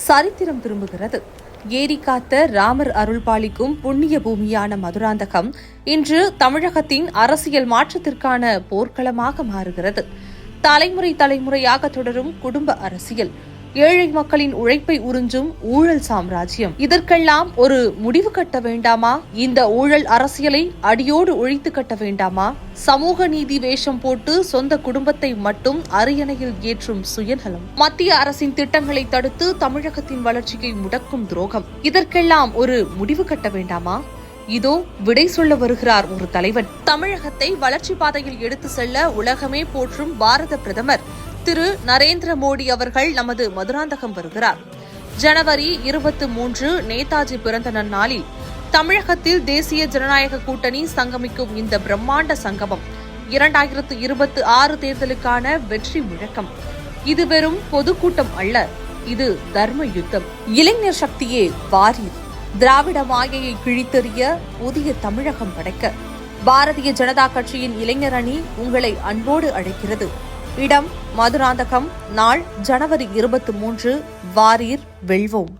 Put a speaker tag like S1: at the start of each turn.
S1: சரித்திரம் திரும்புகிறது. ஏரி காத்த ராமர் அருள்பாலிக்கும் புண்ணிய பூமியான மதுராந்தகம் இன்று தமிழகத்தின் அரசியல் மாற்றத்திற்கான போர்க்களமாக மாறுகிறது. தலைமுறையாக தொடரும் குடும்ப அரசியல், ஏழை மக்களின் உழைப்பை உறிஞ்சும் ஊழல் சாம்ராஜ்யம், இதற்கெல்லாம் ஒரு முடிவு கட்ட வேண்டாமா? இந்த ஊழல் அரசியலை அடியோடு ஒழித்து கட்ட வேண்டாமா? சமூக நீதி வேஷம் போட்டு சொந்த குடும்பத்தை மட்டும் அரியணையில் ஏற்றும் சுயநலம், மத்திய அரசின் திட்டங்களை தடுத்து தமிழகத்தின் வளர்ச்சியை முடக்கும் துரோகம், இதற்கெல்லாம் ஒரு முடிவு கட்ட வேண்டாமா? இதோ விடை சொல்ல வருகிறார் ஒரு தலைவன். தமிழகத்தை வளர்ச்சி பாதையில் எடுத்து செல்ல உலகமே போற்றும் பாரத பிரதமர் திரு நரேந்திர மோடி அவர்கள் நமது மதுராந்தகம் வருகிறார். ஜனவரி 23 நேதாஜி பிறந்த நன்னாளில் தமிழகத்தில் தேசிய ஜனநாயக கூட்டணி சங்கமிக்கும் இந்த பிரம்மாண்ட சங்கமம் 2026 தேர்தலுக்கான வெற்றி முழக்கம். இது வெறும் பொதுக்கூட்டம் அல்ல, இது தர்ம யுத்தம். இளைஞர் சக்தியே வாரீர், திராவிட மாயையை கிழித்தெறிய புதிய தமிழகம் படைக்க பாரதிய ஜனதா கட்சியின் இளைஞர் அணி உங்களை அன்போடு அழைக்கிறது. இடம் மதுராந்தகம். நாள் ஜனவரி 23. வாரீர், வெல்வோம்.